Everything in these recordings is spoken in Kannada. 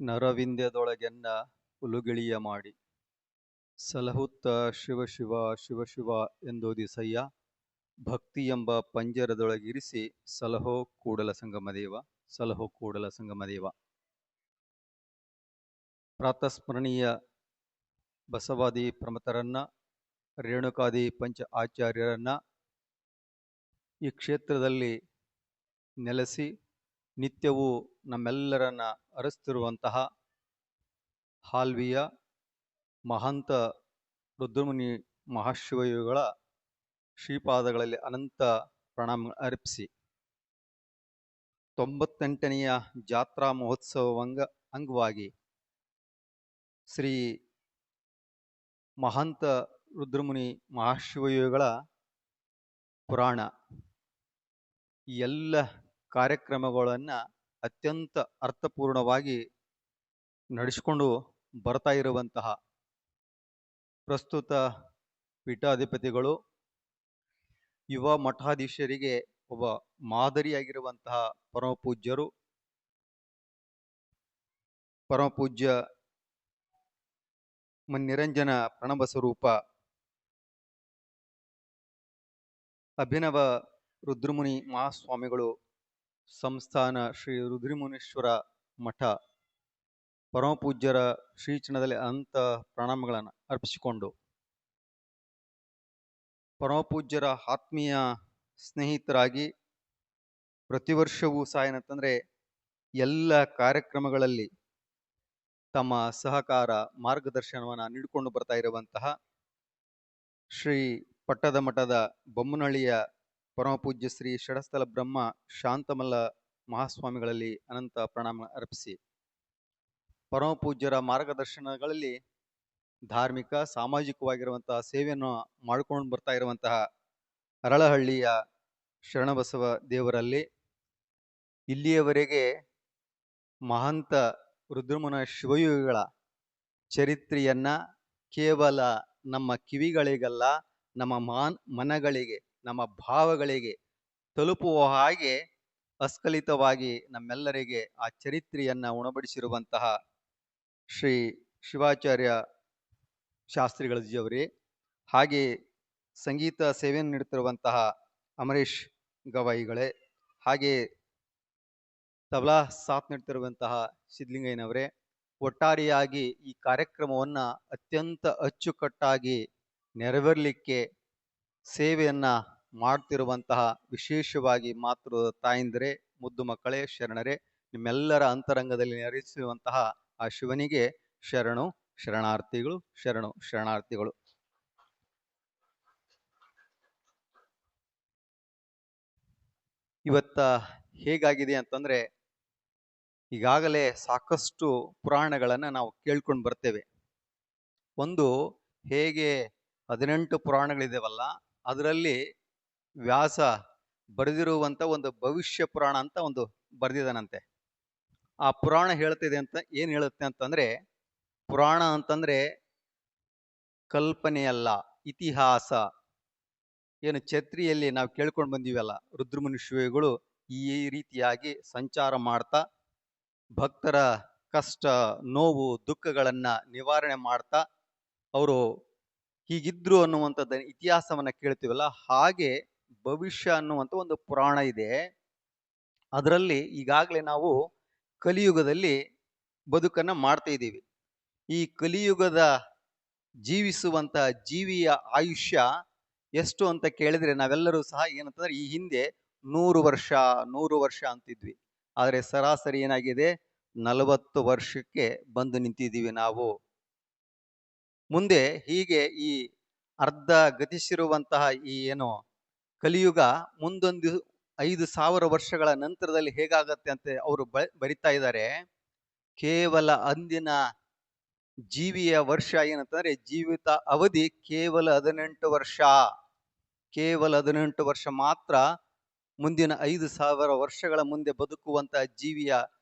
ನರವಿಂದ್ಯದೊಳಗೆನ್ನ ಉಲುಗಿಳಿಯ ಮಾಡಿ ಸಲಹುತ್ತ ಶಿವ ಶಿವ ಶಿವ ಶಿವ ಎಂದೋದಿಸಯ್ಯ ಭಕ್ತಿ ಎಂಬ ಪಂಜರದೊಳಗಿರಿಸಿ ಸಲಹೋ ಕೂಡಲ ಸಂಗಮದೇವ ಸಲಹೋ ಕೂಡಲ ಸಂಗಮದೇವ. ಪ್ರಾತಸ್ಮರಣೀಯ ಬಸವಾದಿ ಪ್ರಮಥರನ್ನ, ರೇಣುಕಾದಿ ಪಂಚ ಆಚಾರ್ಯರನ್ನ ಈ ಕ್ಷೇತ್ರದಲ್ಲಿ ನೆಲೆಸಿ ನಿತ್ಯವೂ ನಮ್ಮೆಲ್ಲರನ್ನ ಅರಸುತ್ತಿರುವಂತಹ ಹಾಲ್ವಿಯ ಮಹಾಂತ ರುದ್ರಮುನಿ ಮಹಾಶಿವಯೋಗಿಗಳ ಶ್ರೀಪಾದಗಳಲ್ಲಿ ಅನಂತ ಪ್ರಣಾಮ ಅರ್ಪಿಸಿ 98ನೆಯ ಜಾತ್ರಾ ಮಹೋತ್ಸವ ಅಂಗವಾಗಿ ಶ್ರೀ ಮಹಾಂತ ರುದ್ರಮುನಿ ಮಹಾಶಿವಯೋಗಿಗಳ ಪುರಾಣ ಈ ಎಲ್ಲ ಕಾರ್ಯಕ್ರಮಗಳನ್ನು ಅತ್ಯಂತ ಅರ್ಥಪೂರ್ಣವಾಗಿ ನಡೆಸಿಕೊಂಡು ಬರ್ತಾ ಇರುವಂತಹ ಪ್ರಸ್ತುತ ಪೀಠಾಧಿಪತಿಗಳು ಯುವ ಮಠಾಧೀಶರಿಗೆ ಒಬ್ಬ ಮಾದರಿಯಾಗಿರುವಂತಹ ಪರಮಪೂಜ್ಯರು, ಪರಮಪೂಜ್ಯ ಮನ್ನಿರಂಜನ ಪ್ರಣವ ಸ್ವರೂಪ ಅಭಿನವ ರುದ್ರಮುನಿ ಮಹಾಸ್ವಾಮಿಗಳು ಸಂಸ್ಥಾನ ಶ್ರೀ ರುದ್ರಮುನೀಶ್ವರ ಮಠ ಪರಮಪೂಜ್ಯರ ಶ್ರೀಚರಣದಲ್ಲಿ ಅನಂತ ಪ್ರಣಾಮಗಳನ್ನು ಅರ್ಪಿಸಿಕೊಂಡು ಪರಮಪೂಜ್ಯರ ಆತ್ಮೀಯ ಸ್ನೇಹಿತರಾಗಿ ಪ್ರತಿ ವರ್ಷವೂ ಸಹ ಏನಂತಂದರೆ ಎಲ್ಲ ಕಾರ್ಯಕ್ರಮಗಳಲ್ಲಿ ತಮ್ಮ ಸಹಕಾರ ಮಾರ್ಗದರ್ಶನವನ್ನು ನೀಡಿಕೊಂಡು ಬರ್ತಾ ಇರುವಂತಹ ಶ್ರೀ ಪಟ್ಟದ ಮಠದ ಬೊಮ್ಮನಹಳ್ಳಿಯ ಪರಮಪೂಜ್ಯ ಶ್ರೀ ಷಡಸ್ಥಲ ಬ್ರಹ್ಮ ಶಾಂತಮಲ್ಲ ಮಹಾಸ್ವಾಮಿಗಳಲ್ಲಿ ಅನಂತ ಪ್ರಣಾಮ ಅರ್ಪಿಸಿ ಪರಮಪೂಜ್ಯರ ಮಾರ್ಗದರ್ಶನಗಳಲ್ಲಿ ಧಾರ್ಮಿಕ ಸಾಮಾಜಿಕವಾಗಿರುವಂತಹ ಸೇವೆಯನ್ನು ಮಾಡಿಕೊಂಡು ಬರ್ತಾ ಇರುವಂತಹ ಅರಳಹಳ್ಳಿಯ ಶರಣಬಸವ ದೇವರಲ್ಲಿ ಇಲ್ಲಿಯವರೆಗೆ ಮಹಾಂತ ರುದ್ರಮುನ ಶಿವಯೋಗಿಗಳ ಚರಿತ್ರೆಯನ್ನ ಕೇವಲ ನಮ್ಮ ಕಿವಿಗಳಿಗಲ್ಲ, ನಮ್ಮ ಮನಗಳಿಗೆ, ನಮ್ಮ ಭಾವಗಳಿಗೆ ತಲುಪುವ ಹಾಗೆ ಅಸ್ಖಲಿತವಾಗಿ ನಮ್ಮೆಲ್ಲರಿಗೆ ಆ ಚರಿತ್ರೆಯನ್ನ ಉಣಬಡಿಸಿರುವಂತಹ ಶ್ರೀ ಶಿವಾಚಾರ್ಯ ಶಾಸ್ತ್ರಿಗಳಜಿಯವರೇ, ಹಾಗೆ ಸಂಗೀತ ಸೇವೆಯನ್ನು ನೀಡುತ್ತಿರುವಂತಹ ಅಮರೇಶ್ ಗವಾಯಿಗಳೇ, ಹಾಗೆ ತಬಲಾ ಸಾಥ್ ನೀಡುತ್ತಿರುವಂತಹ ಸಿದ್ಧಲಿಂಗಯ್ಯನವರೇ, ಒಟ್ಟಾರೆಯಾಗಿ ಈ ಕಾರ್ಯಕ್ರಮವನ್ನ ಅತ್ಯಂತ ಅಚ್ಚುಕಟ್ಟಾಗಿ ನೆರವೇರಲಿಕ್ಕೆ ಸೇವೆಯನ್ನ ಮಾಡ್ತಿರುವಂತಹ ವಿಶೇಷವಾಗಿ ಮಾತೃ ತಾಯಂದಿರೇ, ಮುದ್ದು ಮಕ್ಕಳೇ, ಶರಣರೇ, ನಿಮ್ಮೆಲ್ಲರ ಅಂತರಂಗದಲ್ಲಿ ನೆರೆಸಿರುವಂತಹ ಆ ಶಿವನಿಗೆ ಶರಣು ಶರಣಾರ್ಥಿಗಳು, ಶರಣು ಶರಣಾರ್ಥಿಗಳು. ಇವತ್ತ ಹೇಗಾಗಿದೆ ಅಂತಂದ್ರೆ, ಈಗಾಗಲೇ ಸಾಕಷ್ಟು ಪುರಾಣಗಳನ್ನು ನಾವು ಕೇಳ್ಕೊಂಡು ಬರ್ತೇವೆ. ಒಂದು ಹೇಗೆ 18 ಪುರಾಣಗಳಿದೇವಲ್ಲ, ಅದರಲ್ಲಿ ವ್ಯಾಸ ಬರೆದಿರುವಂತ ಒಂದು ಭವಿಷ್ಯ ಪುರಾಣ ಅಂತ ಒಂದು ಬರೆದಿದ್ದಾನಂತೆ. ಆ ಪುರಾಣ ಹೇಳ್ತಿದೆ ಅಂತ ಏನ್ ಹೇಳುತ್ತೆ ಅಂತಂದ್ರೆ, ಪುರಾಣ ಅಂತಂದ್ರೆ ಕಲ್ಪನೆಯಲ್ಲ, ಇತಿಹಾಸ. ಏನು ಛತ್ರಿಯಲ್ಲಿ ನಾವು ಕೇಳ್ಕೊಂಡು ಬಂದೀವಲ್ಲ, ರುದ್ರಮುನಿ ಶಿವಯೋಗಿಗಳು ಈ ರೀತಿಯಾಗಿ ಸಂಚಾರ ಮಾಡ್ತಾ ಭಕ್ತರ ಕಷ್ಟ, ನೋವು, ದುಃಖಗಳನ್ನ ನಿವಾರಣೆ ಮಾಡ್ತಾ ಅವರು ಹೀಗಿದ್ರು ಅನ್ನುವಂಥದ್ದು ಇತಿಹಾಸವನ್ನ ಕೇಳ್ತೀವಲ್ಲ, ಹಾಗೆ ಭವಿಷ್ಯ ಅನ್ನುವಂಥ ಒಂದು ಪುರಾಣ ಇದೆ. ಅದರಲ್ಲಿ ಈಗಾಗಲೇ ನಾವು ಕಲಿಯುಗದಲ್ಲಿ ಬದುಕನ್ನ ಮಾಡ್ತಾ ಇದ್ದೀವಿ. ಈ ಕಲಿಯುಗದ ಜೀವಿಸುವಂತ ಜೀವಿಯ ಆಯುಷ್ಯ ಎಷ್ಟು ಅಂತ ಕೇಳಿದ್ರೆ ನಾವೆಲ್ಲರೂ ಸಹ ಏನಂತಂದ್ರೆ ಈ ಹಿಂದೆ 100 ವರ್ಷ ಅಂತಿದ್ವಿ. ಆದರೆ ಸರಾಸರಿ ಏನಾಗಿದೆ, 40 ವರ್ಷಕ್ಕೆ ಬಂದು ನಿಂತಿದ್ದೀವಿ ನಾವು. ಮುಂದೆ ಹೀಗೆ ಈ ಅರ್ಧ ಗತಿಸಿರುವಂತಹ ಈ ಏನು ಕಲಿಯುಗ ಮುಂದೊಂದು 5000 ವರ್ಷಗಳ ನಂತರದಲ್ಲಿ ಹೇಗಾಗತ್ತೆ ಅಂತ ಅವರು ಬರಿತಾ ಇದ್ದಾರೆ. ಕೇವಲ ಅಂದಿನ ಜೀವಿಯ ವರ್ಷ ಏನಂತಂದ್ರೆ ಜೀವಿತ ಅವಧಿ ಕೇವಲ 18 ವರ್ಷ. ಕೇವಲ 18 ವರ್ಷ ಮಾತ್ರ ಮುಂದಿನ 5000 ವರ್ಷಗಳ ಮುಂದೆ ಬದುಕುವಂತ ಜೀವಿಯ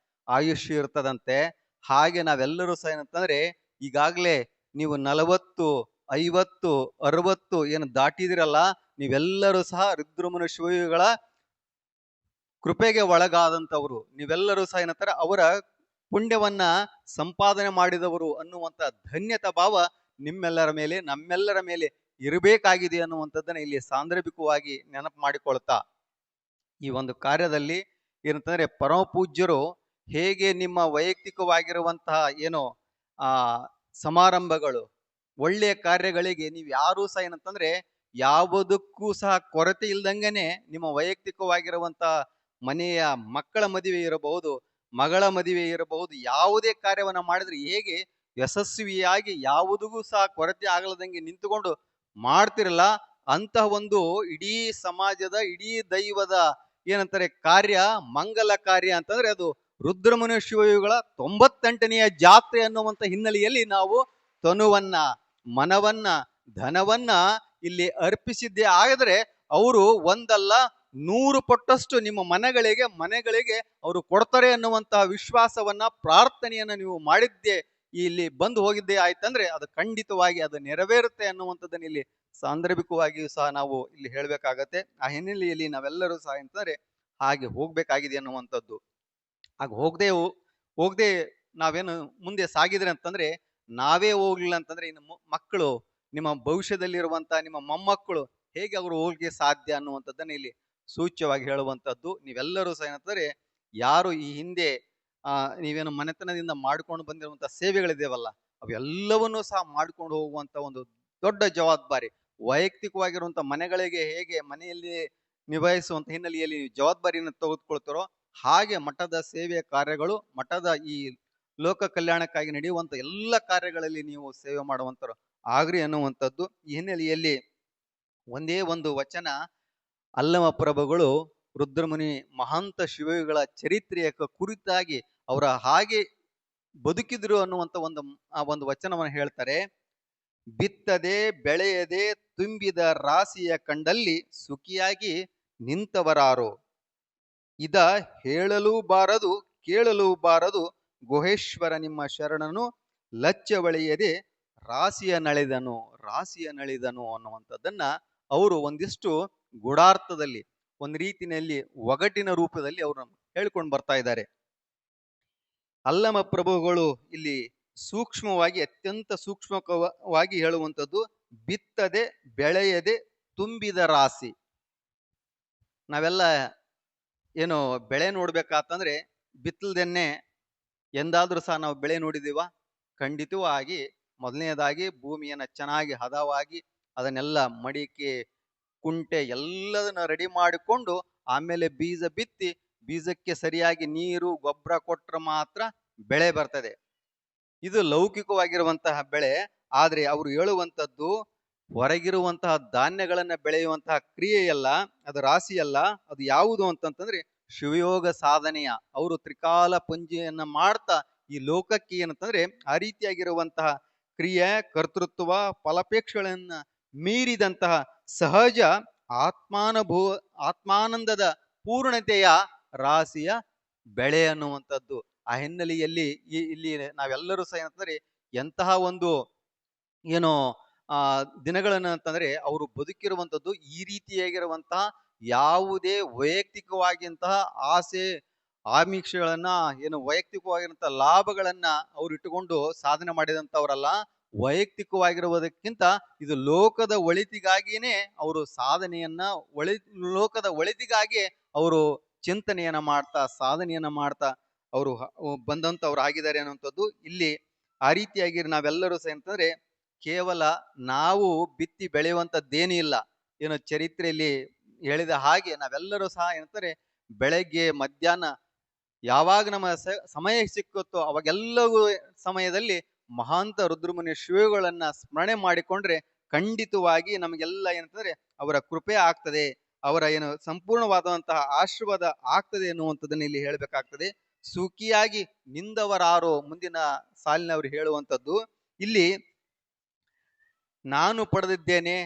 ಆಯುಷ್ಯ ಇರ್ತದಂತೆ. ಹಾಗೆ ನಾವೆಲ್ಲರೂ ಸಹ ಏನಂತಂದ್ರೆ ಈಗಾಗಲೇ ನೀವು 40, 50, 60 ಏನು ದಾಟಿದಿರಲ್ಲ, ನೀವೆಲ್ಲರೂ ಸಹ ರುದ್ರಮುನಿ ಶಿವಯೋಗಿಗಳ ಕೃಪೆಗೆ ಒಳಗಾದಂಥವ್ರು. ನೀವೆಲ್ಲರೂ ಸಹ ಏನಂತಾರೆ ಅವರ ಪುಣ್ಯವನ್ನ ಸಂಪಾದನೆ ಮಾಡಿದವರು ಅನ್ನುವಂಥ ಧನ್ಯತಾ ಭಾವ ನಿಮ್ಮೆಲ್ಲರ ಮೇಲೆ ನಮ್ಮೆಲ್ಲರ ಮೇಲೆ ಇರಬೇಕಾಗಿದೆ ಅನ್ನುವಂಥದ್ದನ್ನ ಇಲ್ಲಿ ಸಾಂದರ್ಭಿಕವಾಗಿ ನೆನಪು ಮಾಡಿಕೊಳ್ತಾ ಈ ಒಂದು ಕಾರ್ಯದಲ್ಲಿ ಏನಂತಂದ್ರೆ ಪರಮ ಪೂಜ್ಯರು ಹೇಗೆ ನಿಮ್ಮ ವೈಯಕ್ತಿಕವಾಗಿರುವಂತಹ ಏನು ಆ ಸಮಾರಂಭಗಳು ಒಳ್ಳೆಯ ಕಾರ್ಯಗಳಿಗೆ ನೀವು ಯಾರೂ ಸಹ ಏನಂತಂದ್ರೆ ಯಾವುದಕ್ಕೂ ಸಹ ಕೊರತೆ ಇಲ್ದಂಗೆನೆ ನಿಮ್ಮ ವೈಯಕ್ತಿಕವಾಗಿರುವಂತಹ ಮನೆಯ ಮಕ್ಕಳ ಮದುವೆ ಇರಬಹುದು, ಮಗಳ ಮದುವೆ ಇರಬಹುದು, ಯಾವುದೇ ಕಾರ್ಯವನ್ನ ಮಾಡಿದ್ರೆ ಹೇಗೆ ಯಶಸ್ವಿಯಾಗಿ ಯಾವುದಿಗೂ ಸಹ ಕೊರತೆ ಆಗಲದಂಗೆ ನಿಂತುಕೊಂಡು ಮಾಡ್ತಿರಲ್ಲ, ಅಂತಹ ಒಂದು ಇಡೀ ಸಮಾಜದ ಇಡೀ ದೈವದ ಏನಂತಾರೆ ಕಾರ್ಯ ಮಂಗಲ ಕಾರ್ಯ ಅಂತಂದ್ರೆ ಅದು ರುದ್ರಮುನಿ ಶಿವಯುಗಳ 98ನೆಯ ಜಾತ್ರೆ ಅನ್ನುವಂಥ ಹಿನ್ನೆಲೆಯಲ್ಲಿ ನಾವು ತನುವನ್ನ ಮನವನ್ನ ಧನವನ್ನ ಇಲ್ಲಿ ಅರ್ಪಿಸಿದ್ದೇ ಆಗಿದ್ರೆ ಅವರು ಒಂದಲ್ಲ 100 ಪಟ್ಟಷ್ಟು ನಿಮ್ಮ ಮನೆಗಳಿಗೆ ಅವರು ಕೊಡ್ತಾರೆ ಅನ್ನುವಂತಹ ವಿಶ್ವಾಸವನ್ನ ಪ್ರಾರ್ಥನೆಯನ್ನ ನೀವು ಮಾಡಿದ್ದೆ ಇಲ್ಲಿ ಬಂದು ಹೋಗಿದ್ದೇ ಆಯ್ತಂದ್ರೆ ಅದು ಖಂಡಿತವಾಗಿ ಅದು ನೆರವೇರುತ್ತೆ ಅನ್ನುವಂಥದ್ದನ್ನ ಇಲ್ಲಿ ಸಾಂದರ್ಭಿಕವಾಗಿಯೂ ಸಹ ನಾವು ಇಲ್ಲಿ ಹೇಳ್ಬೇಕಾಗತ್ತೆ. ಆ ಹಿನ್ನೆಲೆಯಲ್ಲಿ ನಾವೆಲ್ಲರೂ ಸಹ ಅಂತಂದ್ರೆ ಹಾಗೆ ಹೋಗ್ಬೇಕಾಗಿದೆ ಅನ್ನುವಂಥದ್ದು. ಹಾಗೆ ಹೋಗದೆ ನಾವೇನು ಮುಂದೆ ಸಾಗಿದ್ರೆ ಅಂತಂದ್ರೆ ನಾವೇ ಹೋಗ್ಲಿಲ್ಲ ಅಂತಂದ್ರೆ ಇನ್ನು ಮಕ್ಕಳು ನಿಮ್ಮ ಭವಿಷ್ಯದಲ್ಲಿರುವಂತಹ ನಿಮ್ಮ ಮೊಮ್ಮಕ್ಕಳು ಹೇಗೆ ಅವರು ಹೋಗ್ಲಿಕ್ಕೆ ಸಾಧ್ಯ ಅನ್ನುವಂಥದ್ದನ್ನ ಇಲ್ಲಿ ಸೂಚ್ಯವಾಗಿ ಹೇಳುವಂಥದ್ದು. ನೀವೆಲ್ಲರೂ ಸಹ ಏನಂತಂದ್ರೆ ಯಾರು ಈ ಹಿಂದೆ ನೀವೇನು ಮನೆತನದಿಂದ ಮಾಡ್ಕೊಂಡು ಬಂದಿರುವಂತಹ ಸೇವೆಗಳಿದೇವಲ್ಲ ಅವೆಲ್ಲವನ್ನೂ ಸಹ ಮಾಡ್ಕೊಂಡು ಹೋಗುವಂತ ಒಂದು ದೊಡ್ಡ ಜವಾಬ್ದಾರಿ ವೈಯಕ್ತಿಕವಾಗಿರುವಂತಹ ಮನೆಗಳಿಗೆ ಹೇಗೆ ಮನೆಯಲ್ಲಿ ನಿಭಾಯಿಸುವಂತ ಹಿನ್ನೆಲೆಯಲ್ಲಿ ನೀವು ಜವಾಬ್ದಾರಿಯನ್ನು ತೆಗೆದುಕೊಳ್ತಾರೋ ಹಾಗೆ ಮಠದ ಸೇವೆಯ ಕಾರ್ಯಗಳು ಮಠದ ಈ ಲೋಕ ಕಲ್ಯಾಣಕ್ಕಾಗಿ ನಡೆಯುವಂತ ಎಲ್ಲ ಕಾರ್ಯಗಳಲ್ಲಿ ನೀವು ಸೇವೆ ಮಾಡುವಂತರು ಆಗ್ರಿ ಅನ್ನುವಂಥದ್ದು. ಈ ಹಿನ್ನೆಲೆಯಲ್ಲಿ ಒಂದೇ ಒಂದು ವಚನ ಅಲ್ಲಮ ಪ್ರಭುಗಳು ರುದ್ರಮುನಿ ಮಹಾಂತ ಶಿವಯುಗಳ ಚರಿತ್ರೆಯ ಕುರಿತಾಗಿ ಅವರ ಹಾಗೆ ಬದುಕಿದ್ರು ಅನ್ನುವಂಥ ಒಂದು ವಚನವನ್ನು ಹೇಳ್ತಾರೆ. ಬಿತ್ತದೆ ಬೆಳೆಯದೆ ತುಂಬಿದ ರಾಶಿಯ ಕಂಡಲ್ಲಿ ಸುಖಿಯಾಗಿ ನಿಂತವರಾರು, ಇದ ಹೇಳಲೂ ಬಾರದು ಕೇಳಲೂ ಬಾರದು ಗುಹೇಶ್ವರ ನಿಮ್ಮ ಶರಣನು ಲಜ್ಜವಳಿಯದೆ ರಾಶಿಯ ನಳಿದನು ಅನ್ನುವಂಥದ್ದನ್ನ ಅವರು ಒಂದಿಷ್ಟು ಗೂಢಾರ್ಥದಲ್ಲಿ ಒಂದು ರೀತಿಯಲ್ಲಿ ಒಗಟಿನ ರೂಪದಲ್ಲಿ ಅವರು ಹೇಳ್ಕೊಂಡು ಬರ್ತಾ ಇದ್ದಾರೆ. ಅಲ್ಲಮ ಪ್ರಭುಗಳು ಇಲ್ಲಿ ಸೂಕ್ಷ್ಮವಾಗಿ ಅತ್ಯಂತ ಸೂಕ್ಷ್ಮವಾಗಿ ಹೇಳುವಂಥದ್ದು ಬಿತ್ತದೆ ಬೆಳೆಯದೆ ತುಂಬಿದ ರಾಶಿ. ನಾವೆಲ್ಲ ಏನು ಬೆಳೆ ನೋಡ್ಬೇಕಾತಂದ್ರೆ ಬಿತ್ತಲ್ದೆನ್ನೆ ಎಂದಾದ್ರೂ ಸಹ ನಾವು ಬೆಳೆ ನೋಡಿದೀವ? ಖಂಡಿತವಾಗಿ ಮೊದಲನೇದಾಗಿ ಭೂಮಿಯನ್ನ ಚೆನ್ನಾಗಿ ಹದವಾಗಿ ಅದನ್ನೆಲ್ಲ ಮಡಿಕೆ ಕುಂಟೆ ಎಲ್ಲದನ್ನ ರೆಡಿ ಮಾಡಿಕೊಂಡು ಆಮೇಲೆ ಬೀಜ ಬಿತ್ತಿ ಬೀಜಕ್ಕೆ ಸರಿಯಾಗಿ ನೀರು ಗೊಬ್ಬರ ಕೊಟ್ರೆ ಮಾತ್ರ ಬೆಳೆ ಬರ್ತದೆ. ಇದು ಲೌಕಿಕವಾಗಿರುವಂತಹ ಬೆಳೆ. ಆದ್ರೆ ಅವರು ಹೇಳುವಂಥದ್ದು ಹೊರಗಿರುವಂತಹ ಧಾನ್ಯಗಳನ್ನ ಬೆಳೆಯುವಂತಹ ಕ್ರಿಯೆಯಲ್ಲ, ಅದು ರಾಶಿಯಲ್ಲ, ಅದು ಯಾವುದು ಅಂತಂತಂದ್ರೆ ಶಿವಯೋಗ ಸಾಧನೆಯ ಅವರು ತ್ರಿಕಾಲ ಪುಂಜೆಯನ್ನ ಮಾಡ್ತಾ ಈ ಲೋಕಕ್ಕೆ ಏನಂತಂದ್ರೆ ಆ ರೀತಿಯಾಗಿರುವಂತಹ ಕ್ರಿಯೆ ಕರ್ತೃತ್ವ ಫಲಾಪೇಕ್ಷೆಗಳನ್ನ ಮೀರಿದಂತಹ ಸಹಜ ಆತ್ಮಾನಂದದ ಪೂರ್ಣತೆಯ ರಾಶಿಯ ಬೆಳೆ ಅನ್ನುವಂಥದ್ದು. ಆ ಹಿನ್ನೆಲೆಯಲ್ಲಿ ಇಲ್ಲಿ ನಾವೆಲ್ಲರೂ ಸಹ ಏನಂತಂದ್ರೆ ಎಂತಹ ಒಂದು ಏನೋ ದಿನಗಳನ್ನ ಅಂತಂದ್ರೆ ಅವರು ಬದುಕಿರುವಂಥದ್ದು ಈ ರೀತಿಯಾಗಿರುವಂತಹ ಯಾವುದೇ ವೈಯಕ್ತಿಕವಾಗಿಂತಹ ಆಸೆ ಆಮಿಷಗಳನ್ನ ಏನು ವೈಯಕ್ತಿಕವಾಗಿರುವಂತಹ ಲಾಭಗಳನ್ನ ಅವ್ರು ಇಟ್ಟುಕೊಂಡು ಸಾಧನೆ ಮಾಡಿದಂಥವ್ರಲ್ಲ. ವೈಯಕ್ತಿಕವಾಗಿರುವುದಕ್ಕಿಂತ ಇದು ಲೋಕದ ಒಳಿತಿಗಾಗಿಯೇ ಅವರು ಸಾಧನೆಯನ್ನ ಲೋಕದ ಒಳಿತಿಗಾಗಿ ಅವರು ಚಿಂತನೆಯನ್ನ ಮಾಡ್ತಾ ಸಾಧನೆಯನ್ನ ಮಾಡ್ತಾ ಅವರು ಬಂದಂತವ್ರು ಆಗಿದ್ದಾರೆ ಅನ್ನುವಂಥದ್ದು ಇಲ್ಲಿ ಆ ರೀತಿಯಾಗಿ ನಾವೆಲ್ಲರೂ ಸಹ ಅಂತಂದ್ರೆ ಕೇವಲ ನಾವು ಬಿತ್ತಿ ಬೆಳೆಯುವಂಥದ್ದೇನೂ ಇಲ್ಲ. ಏನು ಚರಿತ್ರೆಯಲ್ಲಿ ಹೇಳಿದ ಹಾಗೆ ನಾವೆಲ್ಲರೂ ಸಹ ಏನಂತಾರೆ ಬೆಳಗ್ಗೆ ಮಧ್ಯಾಹ್ನ ಯಾವಾಗ ನಮ್ಮ ಸಮಯ ಸಿಕ್ಕುತ್ತೋ ಅವಾಗೆಲ್ಲವೂ ಸಮಯದಲ್ಲಿ ಮಹಾಂತ ರುದ್ರಮುನಿ ಶಿವಗಳನ್ನ ಸ್ಮರಣೆ ಮಾಡಿಕೊಂಡ್ರೆ ಖಂಡಿತವಾಗಿ ನಮಗೆಲ್ಲ ಏನಂತಂದ್ರೆ ಅವರ ಕೃಪೆ ಆಗ್ತದೆ, ಅವರ ಏನು ಸಂಪೂರ್ಣವಾದಂತಹ ಆಶೀರ್ವಾದ ಆಗ್ತದೆ ಎನ್ನುವಂಥದ್ದನ್ನ ಇಲ್ಲಿ ಹೇಳ್ಬೇಕಾಗ್ತದೆ. ಸುಖಿಯಾಗಿ ನಿಂದವರಾರೋ ಮುಂದಿನ ಸಾಲಿನವರು ಹೇಳುವಂಥದ್ದು ಇಲ್ಲಿ ನಾನು ಪಡೆದಿದ್ದೇನೆ,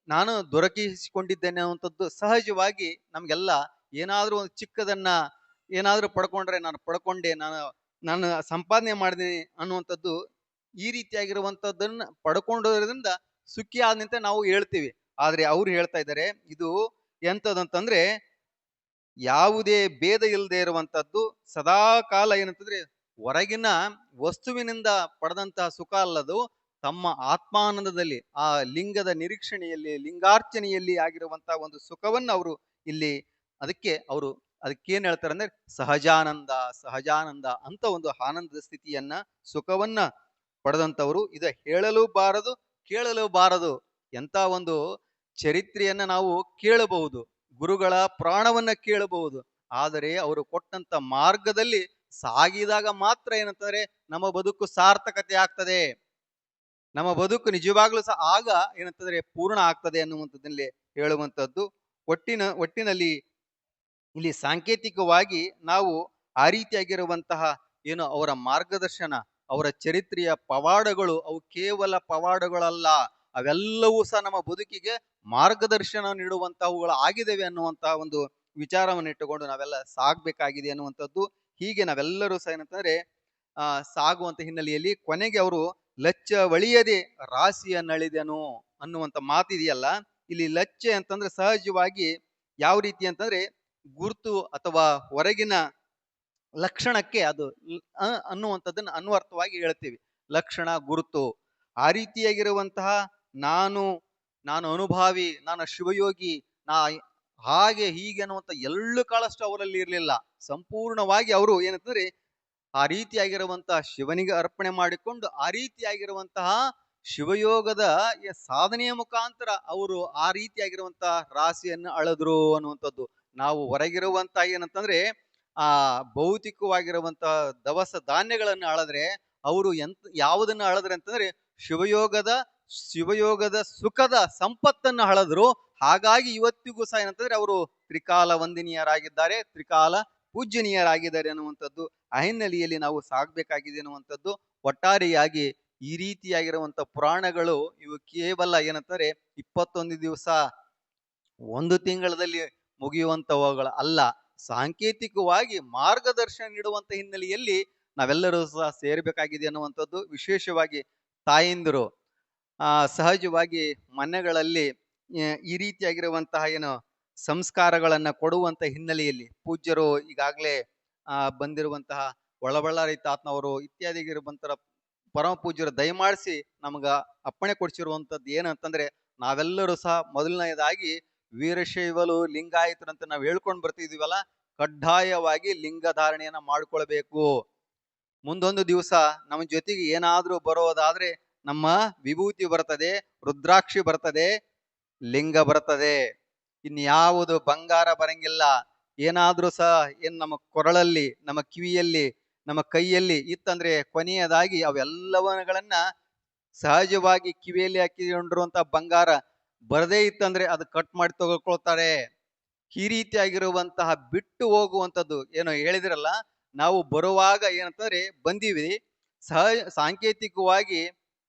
ನಾನು ದೊರಕಿಸಿಕೊಂಡಿದ್ದೇನೆ ಅನ್ನುವಂಥದ್ದು ಸಹಜವಾಗಿ ನಮ್ಗೆಲ್ಲ ಏನಾದ್ರೂ ಒಂದು ಚಿಕ್ಕದನ್ನ ಏನಾದ್ರೂ ಪಡ್ಕೊಂಡ್ರೆ ನಾನು ಪಡ್ಕೊಂಡೆ, ನಾನು ಸಂಪಾದನೆ ಮಾಡಿದ್ದೀನಿ ಅನ್ನುವಂಥದ್ದು ಈ ರೀತಿಯಾಗಿರುವಂಥದ್ದನ್ನ ಪಡ್ಕೊಂಡೋದ್ರಿಂದ ಸುಖಿ ಆದಂತೆ ನಾವು ಹೇಳ್ತೀವಿ. ಆದ್ರೆ ಅವ್ರು ಹೇಳ್ತಾ ಇದ್ದಾರೆ ಇದು ಎಂಥದಂತಂದ್ರೆ ಯಾವುದೇ ಭೇದ ಇಲ್ಲದೆ ಇರುವಂತದ್ದು, ಸದಾ ಕಾಲ ಏನಂತಂದ್ರೆ ಹೊರಗಿನ ವಸ್ತುವಿನಿಂದ ಪಡೆದಂತಹ ಸುಖ ಅಲ್ಲದು, ತಮ್ಮ ಆತ್ಮಾನಂದದಲ್ಲಿ ಆ ಲಿಂಗದ ನಿರೀಕ್ಷಣೆಯಲ್ಲಿ ಲಿಂಗಾರ್ಚನೆಯಲ್ಲಿ ಆಗಿರುವಂತಹ ಒಂದು ಸುಖವನ್ನು ಅವರು ಇಲ್ಲಿ ಅದಕ್ಕೇನ್ ಹೇಳ್ತಾರೆ ಅಂದ್ರೆ ಸಹಜಾನಂದ ಸಹಜಾನಂದ ಅಂತ ಒಂದು ಆನಂದದ ಸ್ಥಿತಿಯನ್ನ ಸುಖವನ್ನ ಪಡೆದಂತವರು. ಇದ ಹೇಳಲು ಬಾರದು ಕೇಳಲು ಬಾರದು. ಎಂತ ಒಂದು ಚರಿತ್ರೆಯನ್ನ ನಾವು ಕೇಳಬಹುದು, ಗುರುಗಳ ಪ್ರಾಣವನ್ನ ಕೇಳಬಹುದು, ಆದರೆ ಅವರು ಕೊಟ್ಟಂತ ಮಾರ್ಗದಲ್ಲಿ ಸಾಗಿದಾಗ ಮಾತ್ರ ಏನಂತಾರೆ ನಮ್ಮ ಬದುಕು ಸಾರ್ಥಕತೆ ಆಗ್ತದೆ, ನಮ್ಮ ಬದುಕು ನಿಜವಾಗ್ಲೂ ಸಹ ಆಗ ಏನಂತಂದ್ರೆ ಪೂರ್ಣ ಆಗ್ತದೆ ಅನ್ನುವಂಥದ್ದಲ್ಲಿ ಹೇಳುವಂಥದ್ದು. ಒಟ್ಟಿನಲ್ಲಿ ಇಲ್ಲಿ ಸಾಂಕೇತಿಕವಾಗಿ ನಾವು ಆ ರೀತಿಯಾಗಿರುವಂತಹ ಏನು ಅವರ ಮಾರ್ಗದರ್ಶನ, ಅವರ ಚರಿತ್ರೆಯ ಪವಾಡಗಳು, ಅವು ಕೇವಲ ಪವಾಡಗಳಲ್ಲ, ಅವೆಲ್ಲವೂ ಸಹ ನಮ್ಮ ಬದುಕಿಗೆ ಮಾರ್ಗದರ್ಶನ ನೀಡುವಂತಹವುಗಳು ಆಗಿದ್ದೇವೆ ಅನ್ನುವಂತಹ ಒಂದು ವಿಚಾರವನ್ನು ಇಟ್ಟುಕೊಂಡು ನಾವೆಲ್ಲ ಸಾಗ್ಬೇಕಾಗಿದೆ ಅನ್ನುವಂಥದ್ದು. ಹೀಗೆ ನಾವೆಲ್ಲರೂ ಸಹ ಏನಂತಂದ್ರೆ ಸಾಗುವಂತ ಹಿನ್ನೆಲೆಯಲ್ಲಿ ಕೊನೆಗೆ ಅವರು ಲಚ್ಚವಳಿಯದೆ ರಾಶಿಯನ್ನಳಿದೆನು ಅನ್ನುವಂಥ ಮಾತಿದೆಯಲ್ಲ, ಇಲ್ಲಿ ಲಚ್ಚೆ ಅಂತಂದ್ರೆ ಸಹಜವಾಗಿ ಯಾವ ರೀತಿ ಅಂತಂದ್ರೆ ಗುರುತು ಅಥವಾ ಹೊರಗಿನ ಲಕ್ಷಣಕ್ಕೆ ಅದು ಅನ್ನುವಂಥದ್ದನ್ನು ಅನ್ವರ್ಥವಾಗಿ ಹೇಳ್ತೀವಿ. ಲಕ್ಷಣ, ಗುರುತು, ಆ ರೀತಿಯಾಗಿರುವಂತಹ ನಾನು ಅನುಭಾವಿ, ನಾನು ಶಿವಯೋಗಿ, ನಾ ಹಾಗೆ ಹೀಗೆ ಅನ್ನುವಂಥ ಎಳ್ಳು ಕಾಳಷ್ಟು ಅವರಲ್ಲಿ ಇರಲಿಲ್ಲ. ಸಂಪೂರ್ಣವಾಗಿ ಅವರು ಏನಂತಂದ್ರೆ ಆ ರೀತಿಯಾಗಿರುವಂತಹ ಶಿವನಿಗೆ ಅರ್ಪಣೆ ಮಾಡಿಕೊಂಡು ಆ ರೀತಿಯಾಗಿರುವಂತಹ ಶಿವಯೋಗದ ಸಾಧನೆಯ ಮುಖಾಂತರ ಅವರು ಆ ರೀತಿಯಾಗಿರುವಂತಹ ರಾಶಿಯನ್ನು ಅಳೆದ್ರು ಅನ್ನುವಂಥದ್ದು. ನಾವು ಹೊರಗಿರುವಂತಹ ಏನಂತಂದ್ರೆ ಆ ಭೌತಿಕವಾಗಿರುವಂತಹ ದವಸ ಧಾನ್ಯಗಳನ್ನು ಅಳದ್ರೆ, ಅವರು ಯಾವುದನ್ನ ಅಳದ್ರೆ ಅಂತಂದ್ರೆ ಶಿವಯೋಗದ ಸುಖದ ಸಂಪತ್ತನ್ನು ಅಳದ್ರು. ಹಾಗಾಗಿ ಇವತ್ತಿಗೂ ಸಹ ಏನಂತಂದ್ರೆ ಅವರು ತ್ರಿಕಾಲ ವಂದನೀಯರಾಗಿದ್ದಾರೆ, ತ್ರಿಕಾಲ ಪೂಜ್ಯನೀಯರಾಗಿದ್ದಾರೆ ಅನ್ನುವಂಥದ್ದು ಆ ಹಿನ್ನೆಲೆಯಲ್ಲಿ ನಾವು ಸಾಗಬೇಕಾಗಿದೆ ಅನ್ನುವಂಥದ್ದು. ಒಟ್ಟಾರೆಯಾಗಿ ಈ ರೀತಿಯಾಗಿರುವಂತ ಪುರಾಣಗಳು ಇವು ಕೇವಲ ಏನಂತಾರೆ 21 ದಿವಸ, 1 ತಿಂಗಳಲ್ಲಿ ಮುಗಿಯುವಂತವುಗಳು ಅಲ್ಲ, ಸಾಂಕೇತಿಕವಾಗಿ ಮಾರ್ಗದರ್ಶನ ನೀಡುವಂತ ಹಿನ್ನೆಲೆಯಲ್ಲಿ ನಾವೆಲ್ಲರೂ ಸಹ ಸೇರ್ಬೇಕಾಗಿದೆ ಅನ್ನುವಂಥದ್ದು. ವಿಶೇಷವಾಗಿ ತಾಯಂದಿರು ಸಹಜವಾಗಿ ಮನೆಗಳಲ್ಲಿ ಈ ರೀತಿಯಾಗಿರುವಂತಹ ಏನು ಸಂಸ್ಕಾರಗಳನ್ನ ಕೊಡುವಂತ ಹಿನ್ನೆಲೆಯಲ್ಲಿ ಪೂಜ್ಯರು ಈಗಾಗಲೇ ಬಂದಿರುವಂತಹ ಒಳಬಳ್ಳಾರಿ ತಾತ್ನವರು ಇತ್ಯಾದಿಗಿರುವಂತರ ಪರಮ ಪೂಜ್ಯರು ದಯಮಾಡಿಸಿ ನಮಗ ಅಪ್ಪಣೆ ಕೊಡಿಸಿರುವಂತದ್ದು ಏನಂತಂದ್ರೆ, ನಾವೆಲ್ಲರೂ ಸಹ ಮೊದಲನೆಯದಾಗಿ ವೀರಶೈವಲು ಲಿಂಗಾಯತರಂತ ನಾವು ಹೇಳ್ಕೊಂಡು ಬರ್ತಿದೀವಲ್ಲ, ಕಡ್ಡಾಯವಾಗಿ ಲಿಂಗ ಧಾರಣೆಯನ್ನ ಮಾಡ್ಕೊಳ್ಬೇಕು. ಮುಂದೊಂದು ದಿವಸ ನಮ್ಮ ಜೊತೆಗೆ ಏನಾದ್ರೂ ಬರೋದಾದ್ರೆ ನಮ್ಮ ವಿಭೂತಿ ಬರ್ತದೆ, ರುದ್ರಾಕ್ಷಿ ಬರ್ತದೆ, ಲಿಂಗ ಬರ್ತದೆ, ಇನ್ಯಾವುದು ಬಂಗಾರ ಬರಂಗಿಲ್ಲ. ಏನಾದ್ರೂ ಸಹ ಏನ್ ನಮ್ಮ ಕೊರಳಲ್ಲಿ, ನಮ್ಮ ಕಿವಿಯಲ್ಲಿ, ನಮ್ಮ ಕೈಯಲ್ಲಿ ಇತ್ತಂದ್ರೆ ಕೊನೆಯದಾಗಿ ಅವೆಲ್ಲವಗಳನ್ನ ಸಹಜವಾಗಿ ಕಿವಿಯಲ್ಲಿ ಹಾಕಿಕೊಂಡಿರುವಂತ ಬಂಗಾರ ಬರದೇ ಇತ್ತಂದ್ರೆ ಅದು ಕಟ್ ಮಾಡಿ ತಗೊಳ್ಕೊಳ್ತಾರೆ. ಈ ರೀತಿಯಾಗಿರುವಂತಹ ಬಿಟ್ಟು ಹೋಗುವಂಥದ್ದು ಏನೋ ಹೇಳಿದ್ರಲ್ಲ, ನಾವು ಬರುವಾಗ ಏನಂತಂದ್ರೆ ಬಂದೀವಿ ಸಾಂಕೇತಿಕವಾಗಿ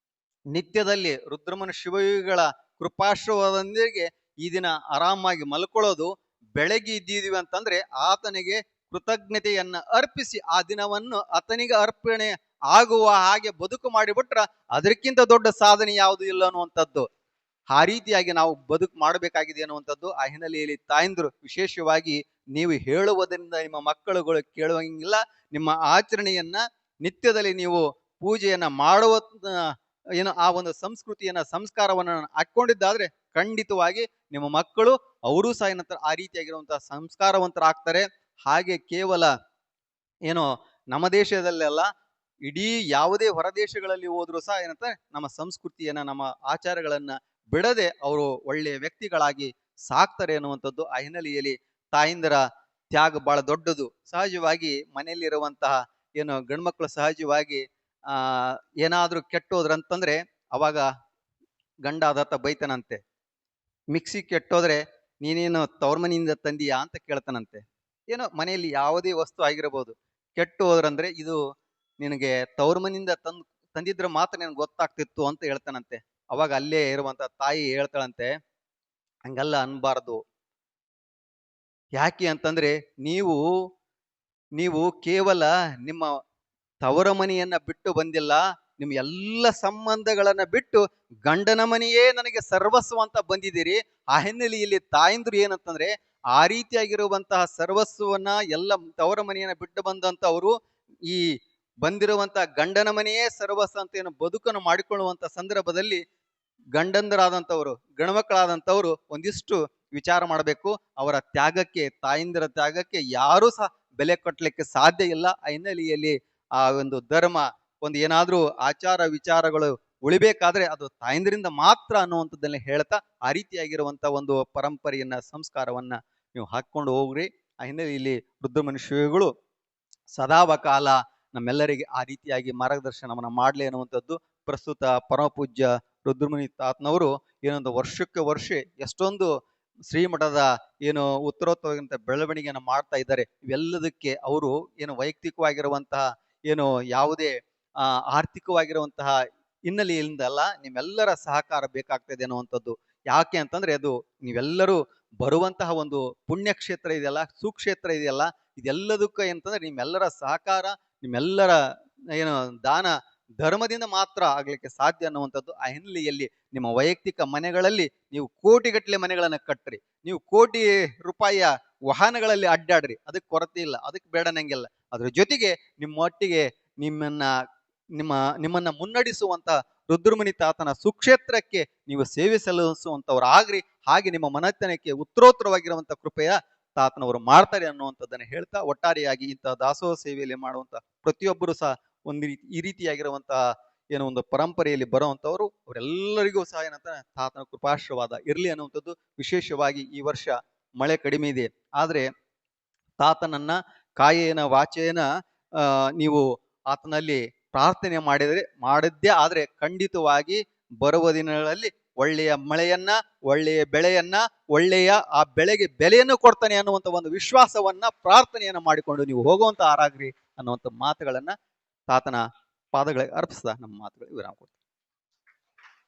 ನಿತ್ಯದಲ್ಲಿ ರುದ್ರಮನ ಶಿವಯೋಗಿಗಳ ಕೃಪಾಶ್ರವದೊಂದಿಗೆ ಈ ದಿನ ಆರಾಮಾಗಿ ಮಲ್ಕೊಳ್ಳೋದು, ಬೆಳಗ್ಗೆ ಇದ್ದಿದೀವಿ ಅಂತಂದ್ರೆ ಆತನಿಗೆ ಕೃತಜ್ಞತೆಯನ್ನ ಅರ್ಪಿಸಿ ಆ ದಿನವನ್ನು ಆತನಿಗೆ ಅರ್ಪಣೆ ಆಗುವ ಹಾಗೆ ಬದುಕು ಮಾಡಿಬಿಟ್ರ ಅದಕ್ಕಿಂತ ದೊಡ್ಡ ಸಾಧನೆ ಯಾವುದು ಇಲ್ಲ ಅನ್ನುವಂಥದ್ದು. ಆ ರೀತಿಯಾಗಿ ನಾವು ಬದುಕು ಮಾಡಬೇಕಾಗಿದೆ ಅನ್ನುವಂಥದ್ದು ಆ ಹಿನ್ನೆಲೆಯಲ್ಲಿ ತಾಯಂದ್ರು ವಿಶೇಷವಾಗಿ ನೀವು ಹೇಳುವುದರಿಂದ ನಿಮ್ಮ ಮಕ್ಕಳುಗಳು ಕೇಳುವಂಗಿಲ್ಲ. ನಿಮ್ಮ ಆಚರಣೆಯನ್ನ ನಿತ್ಯದಲ್ಲಿ ನೀವು ಪೂಜೆಯನ್ನ ಮಾಡುವ ಏನು ಆ ಒಂದು ಸಂಸ್ಕೃತಿಯನ್ನ ಸಂಸ್ಕಾರವನ್ನ ಹಾಕೊಂಡಿದ್ದಾದ್ರೆ ಖಂಡಿತವಾಗಿ ನಿಮ್ಮ ಮಕ್ಕಳು ಅವರೂ ಸಹ ಏನಂತಾರೆ ಆ ರೀತಿಯಾಗಿರುವಂತಹ ಸಂಸ್ಕಾರವಂತರಾಗ್ತಾರೆ. ಹಾಗೆ ಕೇವಲ ಏನೋ ನಮ್ಮ ದೇಶದಲ್ಲೆಲ್ಲ, ಇಡೀ ಯಾವುದೇ ಹೊರ ದೇಶಗಳಲ್ಲಿ ಹೋದ್ರು ಸಹ ಏನಂತ ನಮ್ಮ ಸಂಸ್ಕೃತಿಯನ್ನ ನಮ್ಮ ಆಚಾರಗಳನ್ನ ಬಿಡದೆ ಅವರು ಒಳ್ಳೆಯ ವ್ಯಕ್ತಿಗಳಾಗಿ ಸಾಕ್ತಾರೆ ಅನ್ನುವಂಥದ್ದು ಆ ಹಿನ್ನೆಲೆಯಲ್ಲಿ ತಾಯಿಂದರ ತ್ಯಾಗ ಬಹಳ ದೊಡ್ಡದು. ಸಹಜವಾಗಿ ಮನೆಯಲ್ಲಿರುವಂತಹ ಏನು ಗಂಡ್ಮಕ್ಳು ಸಹಜವಾಗಿ ಏನಾದ್ರೂ ಕೆಟ್ಟೋದ್ರಂತಂದ್ರೆ ಅವಾಗ ಗಂಡ ಅದತ್ತ ಬೈತಾನಂತೆ. ಮಿಕ್ಸಿ ಕೆಟ್ಟೋದ್ರೆ ನೀನೇನು ತವ್ರ ಮನೆಯಿಂದ ತಂದೀಯಾ ಅಂತ ಕೇಳ್ತಾನಂತೆ. ಏನೋ ಮನೆಯಲ್ಲಿ ಯಾವುದೇ ವಸ್ತು ಆಗಿರಬಹುದು, ಕೆಟ್ಟು ಹೋದ್ರಂದ್ರೆ ಇದು ನಿನಗೆ ತವ್ರ ಮನೆಯಿಂದ ತಂದಿದ್ರೆ ಮಾತ್ರ ನಿನಗೆ ಗೊತ್ತಾಗ್ತಿತ್ತು ಅಂತ ಹೇಳ್ತಾನಂತೆ. ಅವಾಗ ಅಲ್ಲೇ ಇರುವಂತ ತಾಯಿ ಹೇಳ್ತಾಳಂತೆ, ಹಂಗಲ್ಲ ಅನ್ಬಾರ್ದು. ಯಾಕೆ ಅಂತಂದ್ರೆ ನೀವು ಕೇವಲ ನಿಮ್ಮ ತವರ ಮನೆಯನ್ನ ಬಿಟ್ಟು ಬಂದಿಲ್ಲ, ನಿಮ್ ಎಲ್ಲ ಸಂಬಂಧಗಳನ್ನ ಬಿಟ್ಟು ಗಂಡನ ಮನೆಯೇ ನನಗೆ ಸರ್ವಸ್ವ ಅಂತ ಬಂದಿದ್ದೀರಿ. ಆ ಹಿನ್ನೆಲೆಯಲ್ಲಿ ತಾಯಂದ್ರು ಏನಂತಂದ್ರೆ ಆ ರೀತಿಯಾಗಿರುವಂತಹ ಸರ್ವಸ್ವವನ್ನ ಎಲ್ಲ ತವರ ಮನೆಯನ್ನ ಬಿಟ್ಟು ಬಂದಂತವರು ಈ ಬಂದಿರುವಂತಹ ಗಂಡನ ಮನೆಯೇ ಸರ್ವಸ್ವ ಅಂತ ಏನು ಬದುಕನ್ನು ಮಾಡಿಕೊಳ್ಳುವಂತ ಸಂದರ್ಭದಲ್ಲಿ ಗಂಡಂದರಾದಂಥವ್ರು ಗಣಮಕ್ಕಳಾದಂಥವ್ರು ಒಂದಿಷ್ಟು ವಿಚಾರ ಮಾಡಬೇಕು. ಅವರ ತ್ಯಾಗಕ್ಕೆ, ತಾಯಂದಿರ ತ್ಯಾಗಕ್ಕೆ ಯಾರೂ ಸಹ ಬೆಲೆ ಕಟ್ಟಲಿಕ್ಕೆ ಸಾಧ್ಯ ಇಲ್ಲ. ಆ ಹಿನ್ನೆಲೆಯಲ್ಲಿ ಆ ಒಂದು ಧರ್ಮ, ಒಂದು ಏನಾದ್ರೂ ಆಚಾರ ವಿಚಾರಗಳು ಉಳಿಬೇಕಾದ್ರೆ ಅದು ತಾಯಂದಿರಿಂದ ಮಾತ್ರ ಅನ್ನುವಂಥದ್ದನ್ನ ಹೇಳ್ತಾ ಆ ರೀತಿಯಾಗಿರುವಂತ ಒಂದು ಪರಂಪರೆಯನ್ನ, ಸಂಸ್ಕಾರವನ್ನ ನೀವು ಹಾಕೊಂಡು ಹೋಗ್ರಿ. ಆ ಹಿನ್ನೆಲೆಯಲ್ಲಿ ರುದ್ರಮುನಿ ಶ್ರೀಗಳು ಸದಾವಕಾಲ ನಮ್ಮೆಲ್ಲರಿಗೆ ಆ ರೀತಿಯಾಗಿ ಮಾರ್ಗದರ್ಶನವನ್ನ ಮಾಡ್ಲಿ ಅನ್ನುವಂಥದ್ದು ಪ್ರಸ್ತುತ ಪರಮ ಪೂಜ್ಯ ರುದ್ರಮುನಿ ತಾತನವರು ಏನೊಂದು ವರ್ಷಕ್ಕೆ ವರ್ಷ ಎಷ್ಟೊಂದು ಶ್ರೀಮಠದ ಏನು ಉತ್ತರೋತ್ತರವಂತ ಬೆಳವಣಿಗೆಯನ್ನು ಮಾಡ್ತಾ ಇದ್ದಾರೆ. ಇವೆಲ್ಲದಕ್ಕೆ ಅವರು ಏನು ವೈಯಕ್ತಿಕವಾಗಿರುವಂತಹ ಏನು ಯಾವುದೇ ಆರ್ಥಿಕವಾಗಿರುವಂತಹ ಹಿನ್ನೆಲೆಯಿಂದ ಅಲ್ಲ, ನಿಮ್ಮೆಲ್ಲರ ಸಹಕಾರ ಬೇಕಾಗ್ತದೆ ಅನ್ನುವಂಥದ್ದು. ಯಾಕೆ ಅಂತಂದ್ರೆ ಅದು ನೀವೆಲ್ಲರೂ ಬರುವಂತಹ ಒಂದು ಪುಣ್ಯಕ್ಷೇತ್ರ ಇದೆಯಲ್ಲ, ಸುಕ್ಷೇತ್ರ ಇದೆಯಲ್ಲ, ಇದೆಲ್ಲದಕ್ಕೂ ಏನಂತಂದ್ರೆ ನಿಮ್ಮೆಲ್ಲರ ಸಹಕಾರ, ನಿಮ್ಮೆಲ್ಲರ ಏನು ದಾನ ಧರ್ಮದಿಂದ ಮಾತ್ರ ಆಗ್ಲಿಕ್ಕೆ ಸಾಧ್ಯ ಅನ್ನುವಂಥದ್ದು. ಆ ಹಿನ್ನೆಲೆಯಲ್ಲಿ ನಿಮ್ಮ ವೈಯಕ್ತಿಕ ಮನೆಗಳಲ್ಲಿ ನೀವು ಕೋಟಿಗಟ್ಟಲೆ ಮನೆಗಳನ್ನ ಕಟ್ಟ್ರಿ, ನೀವು ಕೋಟಿ ರೂಪಾಯಿಯ ವಾಹನಗಳಲ್ಲಿ ಅಡ್ಡಾಡ್ರಿ, ಅದಕ್ಕೆ ಕೊರತೆ ಇಲ್ಲ, ಅದಕ್ಕೆ ಬೇಡನಂಗಿಲ್ಲ. ಅದ್ರ ಜೊತೆಗೆ ನಿಮ್ಮೊಟ್ಟಿಗೆ ನಿಮ್ಮನ್ನ ಮುನ್ನಡೆಸುವಂತ ರುದ್ರಮುನಿ ತಾತನ ಸುಕ್ಷೇತ್ರಕ್ಕೆ ನೀವು ಸೇವೆ ಸಲ್ಲಿಸುವಂತವ್ರಾಗ್ರಿ. ಹಾಗೆ ನಿಮ್ಮ ಮನತನಕ್ಕೆ ಉತ್ತರೋತ್ತರವಾಗಿರುವಂತ ಕೃಪೆಯ ತಾತನವರು ಮಾಡ್ತಾರೆ ಅನ್ನುವಂಥದ್ದನ್ನ ಹೇಳ್ತಾ, ಒಟ್ಟಾರೆಯಾಗಿ ಇಂತಹ ದಾಸೋಹ ಸೇವೆಯಲ್ಲಿ ಮಾಡುವಂತ ಪ್ರತಿಯೊಬ್ಬರು ಸಹ ಈ ರೀತಿಯಾಗಿರುವಂತಹ ಏನೋ ಒಂದು ಪರಂಪರೆಯಲ್ಲಿ ಬರುವಂತವ್ರು, ಅವರೆಲ್ಲರಿಗೂ ಸಹ ಏನಂತ ತಾತನ ಕೃಪಾಶೀರ್ವಾದ ಇರ್ಲಿ ಅನ್ನುವಂಥದ್ದು. ವಿಶೇಷವಾಗಿ ಈ ವರ್ಷ ಮಳೆ ಕಡಿಮೆ ಇದೆ, ಆದ್ರೆ ತಾತನನ್ನ ಕಾಯೇನ ವಾಚೇನ ನೀವು ಆತನಲ್ಲಿ ಪ್ರಾರ್ಥನೆ ಮಾಡಿದ್ದೇ ಆದ್ರೆ ಖಂಡಿತವಾಗಿ ಬರುವ ದಿನಗಳಲ್ಲಿ ಒಳ್ಳೆಯ ಮಳೆಯನ್ನ, ಒಳ್ಳೆಯ ಬೆಳೆಯನ್ನ, ಒಳ್ಳೆಯ ಆ ಬೆಳೆಗೆ ಬೆಲೆಯನ್ನು ಕೊಡ್ತಾನೆ ಅನ್ನುವಂಥ ಒಂದು ವಿಶ್ವಾಸವನ್ನ, ಪ್ರಾರ್ಥನೆಯನ್ನ ಮಾಡಿಕೊಂಡು ನೀವು ಹೋಗುವಂತ ಆರಾಗ್ರಿ ಅನ್ನುವಂಥ ಮಾತುಗಳನ್ನ ತಾತನ ಪಾದಗಳಿಗೆ ಅರ್ಪಿಸಿದ ನಮ್ಮ ಮಾತುಗಳಿಗೆ ವಿರಾಮ ಕೊಡ್ತೀವಿ.